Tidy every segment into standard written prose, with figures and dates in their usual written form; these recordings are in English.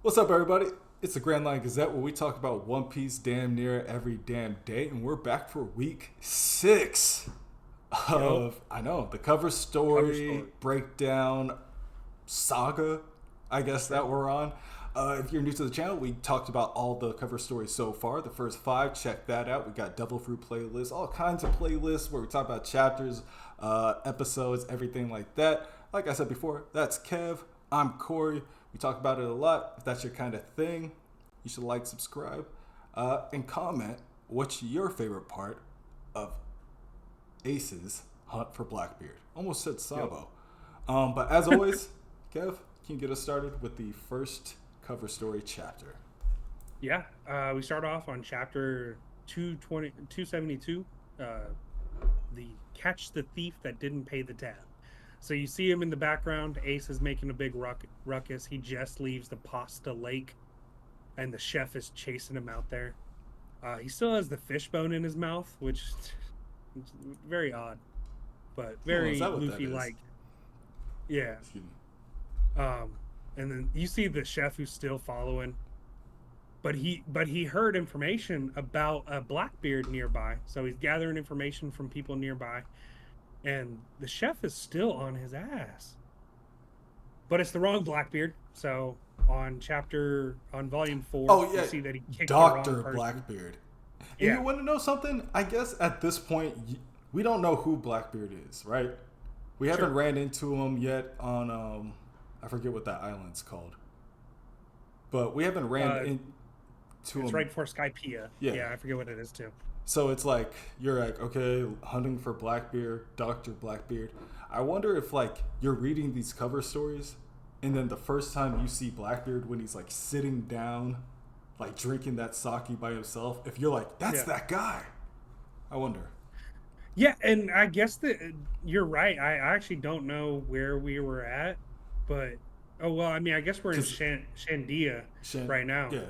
What's up, everybody? It's the Grand Line Gazette where we talk about One Piece damn near every damn day, and we're back for week 6 Yo, of, I know, the cover cover story story. breakdown saga, I guess, that we're on. If you're new to the channel, we talked about all the cover stories so far. The first 5, check that out. We got Devil Fruit playlists, all kinds of playlists where we talk about chapters, episodes, everything like that. Like I said before, that's Kev. I'm Corey. We talk about it a lot. If that's your kind of thing, you should like, subscribe, and comment what's your favorite part of Ace's hunt for Blackbeard. Almost said Yo, Sabo. But as always, Kev, can you get us started with the first cover story chapter? yeah. We start off on chapter 272. The catch the thief that didn't pay the tab. So you see him in the background. Ace is making a big ruckus. He just leaves the pasta lake, and the chef is chasing him out there. He still has the fishbone in his mouth, which is very odd, but Oh, is very that what that Luffy is? like. Yeah. Excuse me. Um, and then you see the chef who's still following, but he heard information about a Blackbeard nearby, so he's gathering information from people nearby, and the chef is still on his ass. But it's the wrong Blackbeard. So on volume 4, Oh, you yeah, see that he kicked the wrong Dr. person. Blackbeard. And you Yeah, want to know something? I guess at this point, we don't know who Blackbeard is, right? We haven't sure. ran into him yet on, I forget what that island's called. But we haven't ran Uh, into it's him. right before Skypiea. Yeah. Yeah, I forget what it is too. So it's like you're like, okay, hunting for Blackbeard, Doctor Blackbeard. I wonder if like you're reading these cover stories, and then the first time you see Blackbeard when he's like sitting down, like drinking that sake by himself, if you're like, that's Yeah. that guy. I wonder. Yeah, and I guess that you're right. I actually don't know where we were at, but oh well. I mean, I guess we're in Cause Shandia Shan, right now. yeah,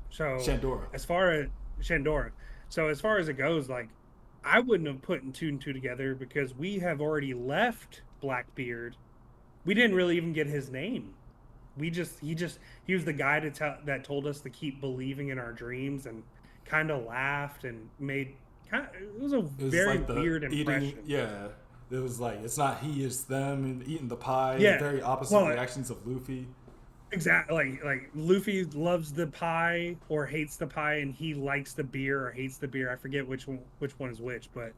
So Shandora. as far as Shandora, so as far as it goes, like I wouldn't have put two and two together because we have already left Blackbeard. We didn't really even get his name. He was the guy that told us to keep believing in our dreams and kind of laughed and made it was a It was very like the weird eating, impression. yeah. It was like it's not he, it's them, and eating the pie. Yeah. Very opposite Well, reactions of Luffy. exactly. Like Luffy loves the pie or hates the pie, and he likes the beer or hates the beer. I forget which one is which, but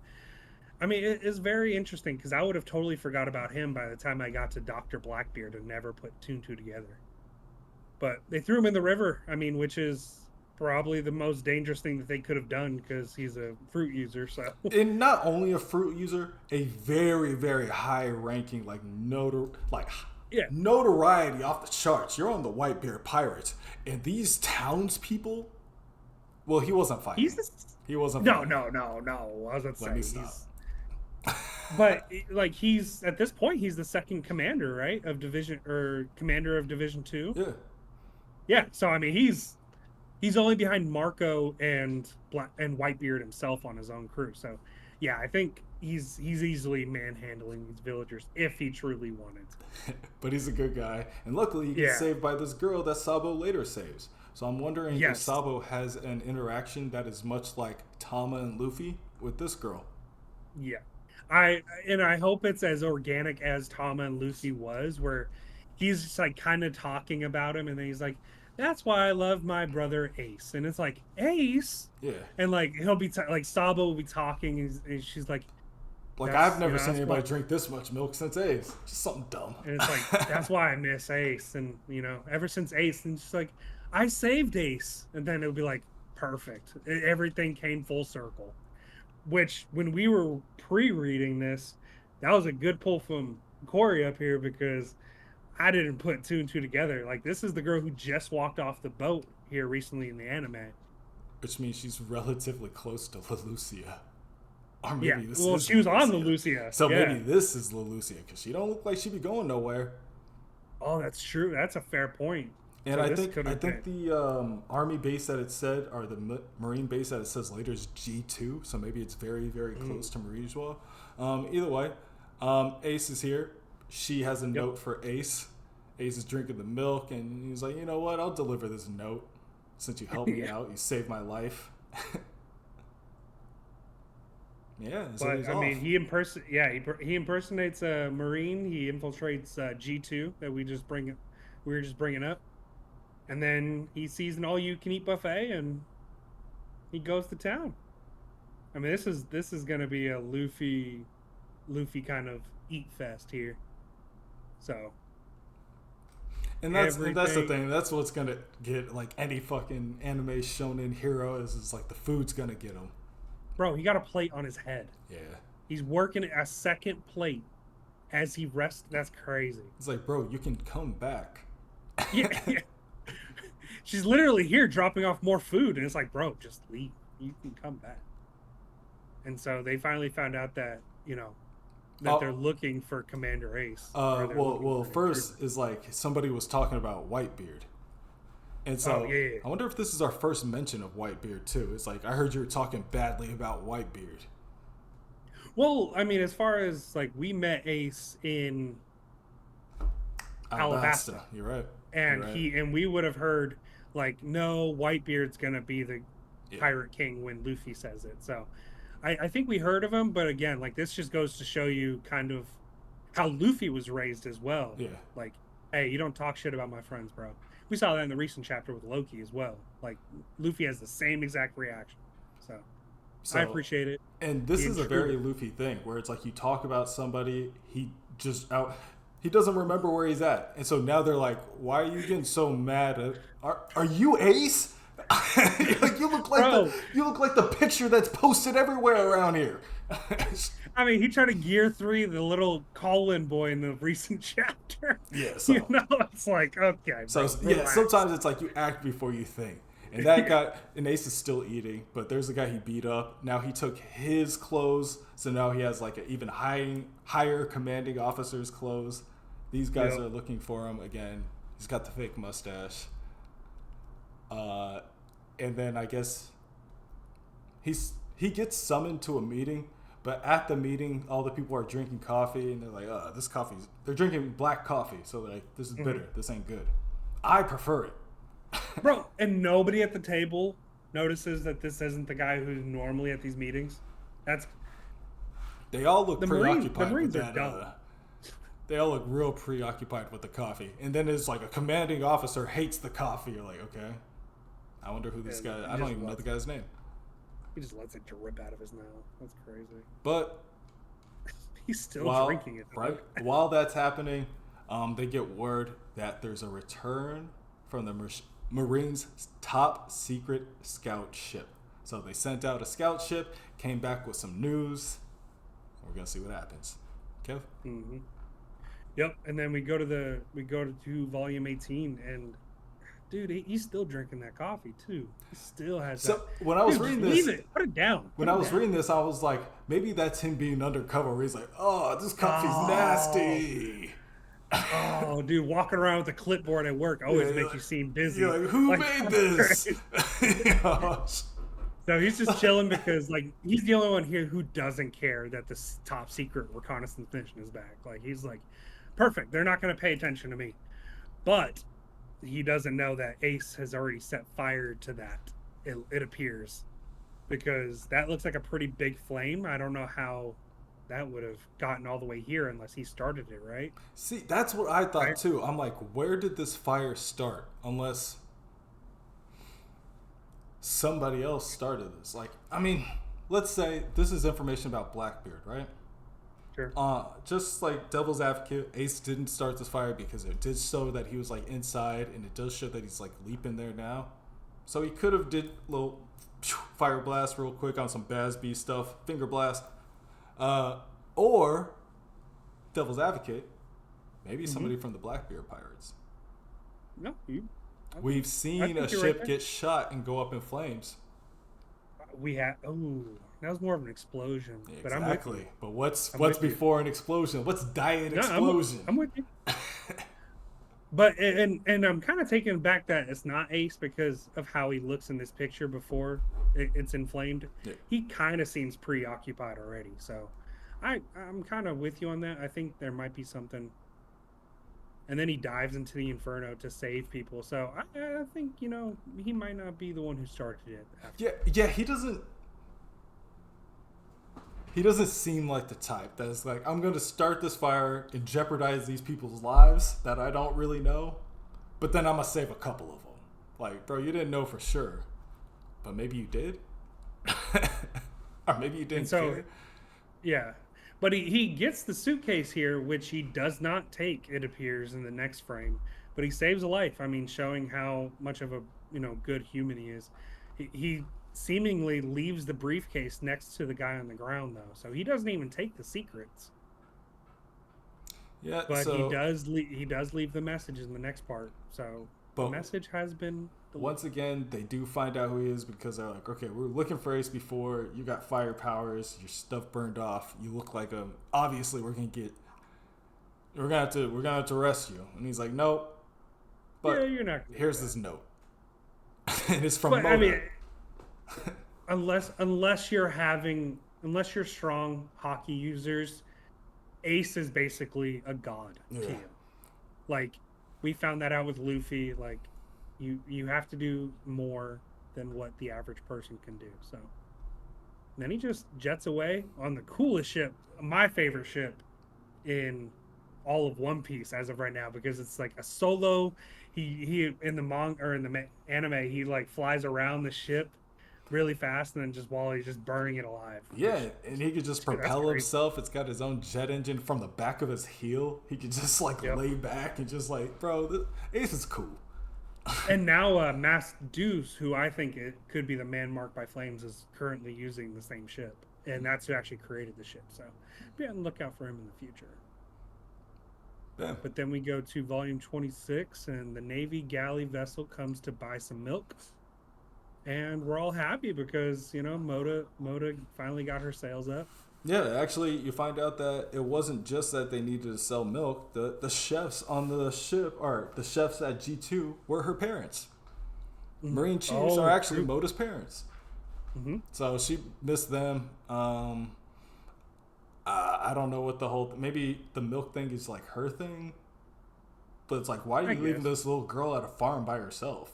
I mean it is very interesting because I would have totally forgot about him by the time I got to Doctor Blackbeard and never put two and two together. But they threw him in the river. I mean, which is probably the most dangerous thing that they could have done because he's a fruit user. So And not only a fruit user, a very, very high ranking, yeah, notoriety off the charts. You're on the Whitebeard Pirates, and these townspeople. Well, he wasn't he's fighting. this. He wasn't No, fighting. no, no, no. I was about to Let me say stop. he's, but like he's at this point he's the second commander, right, of division or commander of Division 2. Yeah, Yeah, so I mean he's only behind Marco and Whitebeard himself on his own crew. So yeah, I think he's easily manhandling these villagers if he truly wanted. but he's a good guy, and luckily he gets Yeah. saved by this girl that Sabo later saves. So I'm wondering if Yes. Sabo has an interaction that is much like Tama and Luffy with this girl. Yeah. I hope it's as organic as Tama and Lucy was, where he's just like kind of talking about him, and then he's like, "That's why I love my brother Ace," and it's like Ace, Yeah. and like he'll be like Sabo will be talking, and she's like, Like I've "That's never seen that's why," anybody drink this much milk since A's. Just something dumb. and it's like that's why I miss Ace, and ever since Ace, and she's like, "I saved Ace," and then it would be like perfect. Everything came full circle. Which when we were pre-reading this, that was a good pull from Corey up here because I didn't put two and two together. Like this is the girl who just walked off the boat here recently in the anime. Which means she's relatively close to Lelucia. Or Yeah, maybe this well, is she was on the Lelucia. Lucia. So maybe Yeah. this is Lelucia, because she don't look like she be going nowhere. Oh, that's true. That's a fair point. And So I this think could I have think been. the army base that it said, or the marine base that it says later is G2. So maybe it's very, very close to Marijua. Either way, Ace is here. She has a Yep. note for Ace. Ace is drinking the milk, and he's like, you know what? I'll deliver this note since you helped me Yeah. out. You saved my life. Yeah, so But he's I mean, off. he impersonates a Marine. He infiltrates G2 that we were just bringing up, and then he sees an all-you-can-eat buffet, and he goes to town. I mean, this is gonna be a Luffy kind of eat fest here. So And that's the everything, thing. That's what's gonna get like any fucking anime shonen hero is like the food's gonna get him. bro, he got a plate on his head. Yeah. He's working a second plate as he rests. That's crazy. It's like, bro, you can come back. Yeah, yeah. She's literally here dropping off more food, and it's like, bro, just leave. You can come back. And so they finally found out that that they're Oh, looking for Commander Ace. Or they're looking well, for an first intruder. is like somebody was talking about Whitebeard, and Oh so yeah, yeah. I wonder if this is our first mention of Whitebeard too. It's like I heard you were talking badly about Whitebeard. Well, I mean, as far as like we met Ace in Alabasta. Alabasta, You're right. You're and right. we would have heard like, no, Whitebeard's gonna be the Yeah. Pirate King when Luffy says it. So I think we heard of him, but again, like this just goes to show you kind of how Luffy was raised as well. Yeah. Like, hey, you don't talk shit about my friends, bro. We saw that in the recent chapter with Loki as well. Like Luffy has the same exact reaction. So So I appreciate it. and this The is a very intruder. Luffy thing where it's like you talk about somebody, he doesn't remember where he's at, and so now they're like, "Why are you getting so mad? Are you Ace? Like, Bro, you look like the picture that's posted everywhere around here." I mean, he tried to gear 3 the little call-in boy in the recent chapter. Yeah. It's like, okay, So bro, yeah, relax. sometimes it's like you act before you think. And that guy, and Ace is still eating, but there's a guy he beat up. Now he took his clothes, so now he has like an even higher commanding officer's clothes. These guys Yep. are looking for him again. He's got the fake mustache. Uh, and then I guess he gets summoned to a meeting, but at the meeting, all the people are drinking coffee, and they're like, this coffee's." They're drinking black coffee, so they're like, "This is bitter. This ain't good. I prefer it." Bro, and nobody at the table notices that this isn't the guy who's normally at these meetings. That's They all look the preoccupied with Marines are that. dumb. They all look real preoccupied with the coffee, and then it's like a commanding officer hates the coffee. You're like, okay, I wonder who this Yeah, guy. he I don't just even know lets the guy's name. He just lets it drip out of his mouth. That's crazy. But He's still while drinking it. right while that's happening, they get word that there's a return from the Marines' top secret scout ship. So they sent out a scout ship, came back with some news. We're gonna see what happens. Kev? Hmm. Yep. And then we go to volume 18, and dude, he's still drinking that coffee too. He still has that. So when I was Dude, reading just this, leave it. Put it down. when Put I it was down. reading this, I was like, maybe that's him being undercover. Where he's like, "Oh, this coffee's Oh. nasty." Oh, dude, walking around with a clipboard at work always Yeah, makes you seem busy. You're like, "Who Like, made that's this?" crazy. You know? So he's just chilling because like he's the only one here who doesn't care that this top secret reconnaissance mission is back. Like he's like, perfect. They're not going to pay attention to me. But he doesn't know that Ace has already set fire to that. It appears because that looks like a pretty big flame. I don't know how that would have gotten all the way here unless he started it, right? See, that's what I thought Right? too. I'm like, where did this fire start? Unless somebody else started this. Like, I mean, let's say this is information about Blackbeard, right? Sure. Just like Devil's Advocate, Ace didn't start this fire because it did show that he was like inside, and it does show that he's like leaping there now. So he could have did a little fire blast real quick on some Bazby stuff, finger blast, or Devil's Advocate, maybe somebody from the Blackbeard Pirates. No, We've I seen think a you're right ship there. get shot and go up in flames. we had. Oh, that was more of an explosion. But I'm with Exactly. you. But what's I'm with you. before an explosion? What's diet No, explosion? I'm with you. But and I'm kind of taken back that it's not Ace because of how he looks in this picture before it's inflamed. Yeah. He kind of seems preoccupied already. So I'm kind of with you on that. I think there might be something and then he dives into the Inferno to save people. So I think he might not be the one who started it. Yeah. He doesn't seem like the type that is like, I'm going to start this fire and jeopardize these people's lives that I don't really know, but then I'm going to save a couple of them. Like, bro, you didn't know for sure, but maybe you did. Or maybe you didn't care. Yeah. But he gets the suitcase here, which he does not take, it appears, in the next frame. But he saves a life. I mean, showing how much of a good human he is. He seemingly leaves the briefcase next to the guy on the ground, though, so he doesn't even take the secrets. Yeah, But so he does leave the message in the next part. So the but message has been delivered. once again, they do find out who he is because they're like, okay, we were looking for Ace before. You got fire powers. Your stuff burned off. You look like a. Obviously, we're gonna have to arrest you. And he's like, nope. But Yeah, you're not. here's this note. And it's from But I mean, Mona. unless you're strong hockey users, Ace is basically a god to you. Like, we found that out with Luffy. Like, you have to do more than what the average person can do. So and then he just jets away on the coolest ship, my favorite ship in all of One Piece as of right now, because it's like a solo. He in the manga or in the anime, he like flies around the ship really fast, and then just while he's just burning it alive. Yeah, and he could just propel great. himself. It's got his own jet engine from the back of his heel. He could just like lay back and just like, bro, this Ace is cool. And now Mass Deuce, who I think it could be the man marked by flames, is currently using the same ship, and that's who actually created the ship. So be on the lookout for him in the future. Yeah. But then we go to volume 26, and the Navy galley vessel comes to buy some milk. And we're all happy because, Moda finally got her sails up. Yeah, actually, you find out that it wasn't just that they needed to sell milk. The chefs on the ship, or the chefs at G2, were her parents. Marine chiefs are actually Moda's parents. Mm-hmm. So she missed them. I don't know what the whole. Maybe the milk thing is like her thing. But it's like, why are you leaving this little girl at a farm by herself?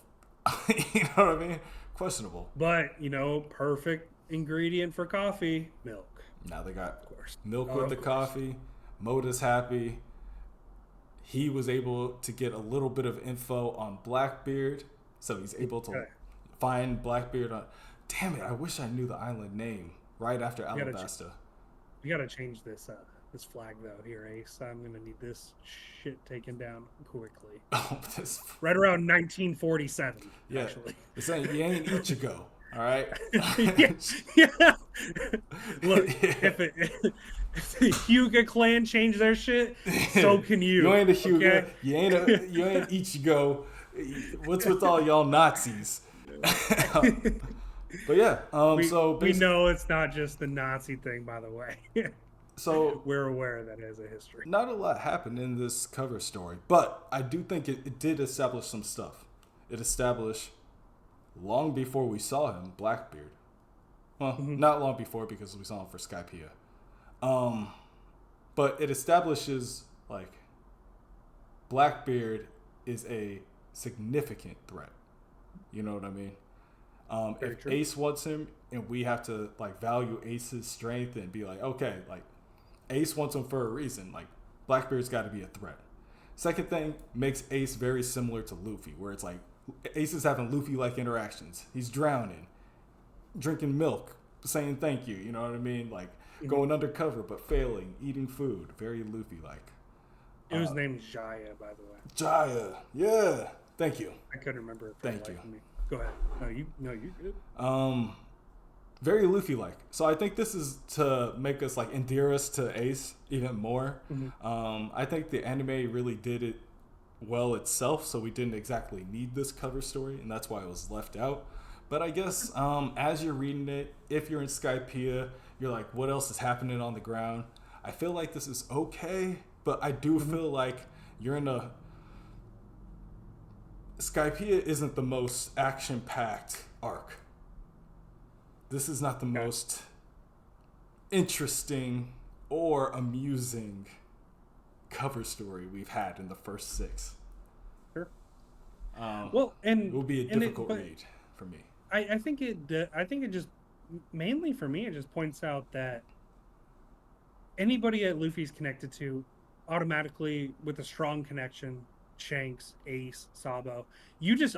You know what I mean? Questionable. But, perfect ingredient for coffee, milk. Now they got milk with the coffee. Moda's happy. He was able to get a little bit of info on Blackbeard. So he's able to find Blackbeard on. Damn it, I wish I knew the island name right after Alabasta. We gotta change this flag though here, Ace. I'm gonna need this shit taken down quickly. Oh, right around 1947. Yeah, actually. It's saying you ain't Ichigo, all right? yeah. Look, if the Hyuga clan changed their shit, so can you. You ain't a Hyuga. Okay? You ain't Ichigo. What's with all y'all Nazis? But yeah, we know it's not just the Nazi thing, by the way. So we're aware that as a history. Not a lot happened in this cover story, but I do think it did establish some stuff. It established long before we saw him, Blackbeard. Well, not long before because we saw him for Skypiea. But it establishes like Blackbeard is a significant threat. You know what I mean? If true. Ace wants him, and we have to like value Ace's strength and be like, okay, like Ace wants him for a reason. Like Blackbeard's got to be a threat. Second thing makes Ace very similar to Luffy, where it's like Ace is having Luffy-like interactions. He's drowning, drinking milk, saying thank you. You know what I mean? Like going undercover but failing, eating food. Very Luffy-like. It was named Jaya, by the way. Jaya, yeah. Thank you. I couldn't remember it. Thank you. Go ahead. No, you good. Very Luffy-like. So I think this is to make us like endear us to Ace even more. I think the anime really did it well itself, so we didn't exactly need this cover story, and that's why it was left out. But I guess as you're reading it, if you're in Skypiea, you're like, what else is happening on the ground? I feel like this is okay, but I do feel like you're in a... Skypiea isn't the most action-packed arc. This is not the most interesting or amusing cover story we've had in the first 6. Sure. Well, it will be a difficult read for me. I think it just mainly for me it just points out that anybody that Luffy's connected to automatically with a strong connection, Shanks, Ace, Sabo, you just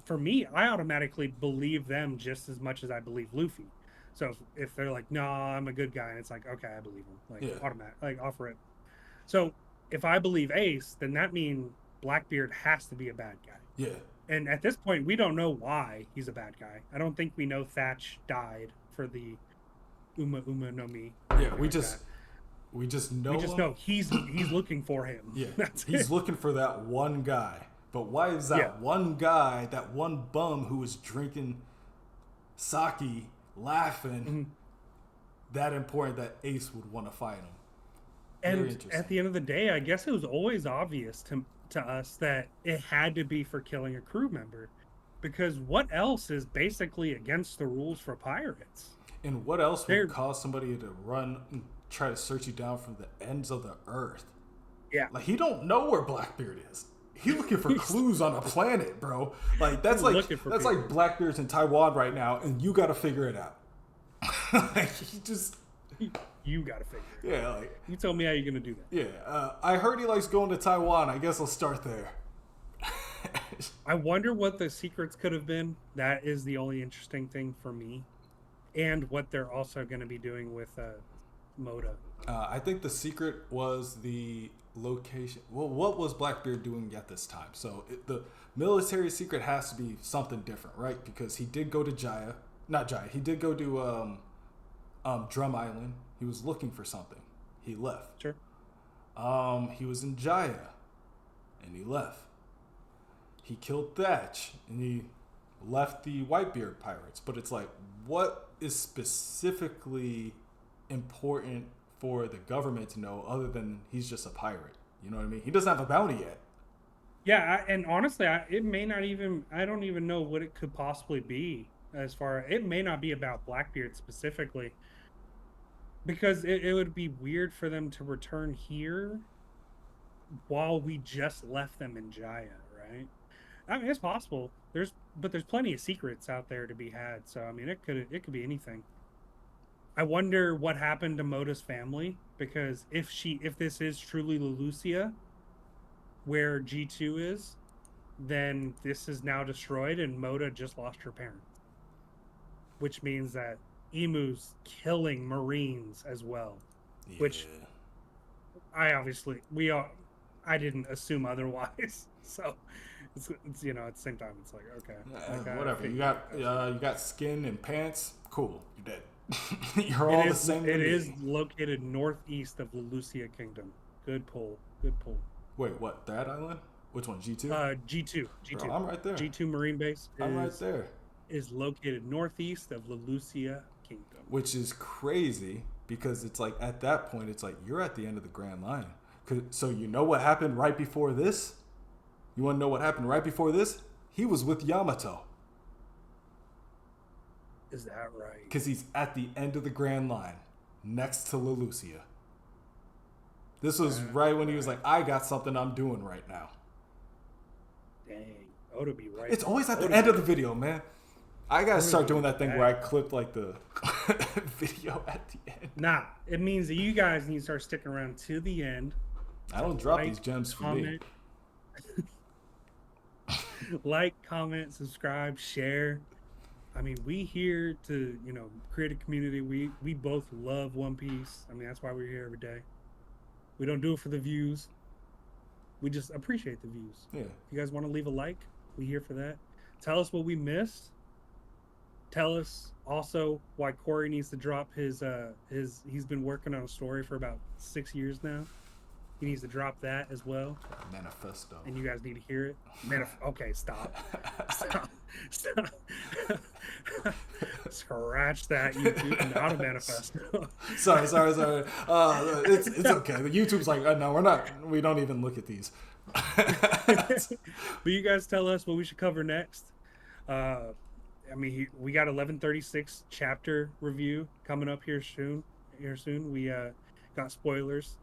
for me, I automatically believe them just as much as I believe Luffy. So if they're like, "No, I'm a good guy," and it's like, "Okay, I believe him." Like automatic, like offer it. So if I believe Ace, then that means Blackbeard has to be a bad guy. Yeah. And at this point, we don't know why he's a bad guy. I don't think we know Thatch died for the Uma no Mi. Yeah, we just know he's looking for him. Yeah, he's looking for that one guy. But why is that one guy, that one bum who was drinking sake, laughing, that important that Ace would want to fight him? And at the end of the day, I guess it was always obvious to us that it had to be for killing a crew member, because what else is basically against the rules for pirates? And what else would cause somebody to run and try to search you down from the ends of the earth? Yeah, like he don't know where Blackbeard is. He's looking for clues on a planet, bro. Like that's like Blackbeard's in Taiwan right now, and you got to figure it out. Like he just. You gotta figure it. Yeah, like you tell me how you're gonna do that. Yeah, I heard he likes going to Taiwan. I guess I'll start there. I wonder what the secrets could have been. That is the only interesting thing for me, and what they're also going to be doing with Moda. I think the secret was the location. Well, what was Blackbeard doing at this time? So the military secret has to be something different, right? Because he did go to not Jaya. He did go to Drum Island. He was looking for something. He left. Sure. He was in Jaya, and he left. He killed Thatch, and he left the Whitebeard pirates. But it's like, what is specifically important for the government to know other than he's just a pirate? You know what I mean? He doesn't have a bounty yet. Yeah, and honestly, it may not even. I don't even know what it could possibly be. As far it may not be about Blackbeard specifically. Because it would be weird for them to return here while we just left them in Jaya, right? I mean, it's possible. There's plenty of secrets out there to be had. So I mean, it could be anything. I wonder what happened to Moda's family, because if this is truly Lelucia, where G2 is, then this is now destroyed and Moda just lost her parents, which means that Emu's killing Marines as well, which I didn't assume otherwise. So it's at the same time it's like, okay, whatever. You got skin and pants. Cool, you're dead. You're all the same. It is located northeast of Lelucia Kingdom. Good pull. Wait, what? That island? Which one? G2? G2. Bro, I'm right there. G2 Marine Base. I'm right there. Is located northeast of Lelucia Kingdom. Which is crazy, because it's like at that point it's like you're at the end of the Grand Line. So you know what happened right before this? You want to know what happened right before this? He was with Yamato. Is that right? Because he's at the end of the Grand Line, next to Lelucia. This was right when he was like, I got something I'm doing right now. Dang. Oda be right. It's always at the end of the video, man. I gotta start doing that thing where I clip like the video at the end. Nah, it means that you guys need to start sticking around to the end. I don't drop these gems for me. Like, comment, subscribe, share. I mean, we here to create a community. We both love One Piece. I mean, that's why we're here every day. We don't do it for the views. We just appreciate the views. Yeah. If you guys want to leave a like, we here for that. Tell us what we missed. Tell us also why Corey needs to drop his he's been working on a story for about 6 years now. He needs to drop that as well. Manifesto. And you guys need to hear it. Okay, stop. Stop. Scratch that, YouTube. Not a manifesto. Sorry. It's okay. The YouTube's like, no, we don't even look at these. But you guys tell us what we should cover next. I mean, we got 1136 chapter review coming up here soon. We got spoilers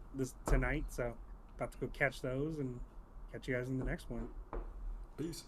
tonight, so about to go catch those and catch you guys in the next one. Peace.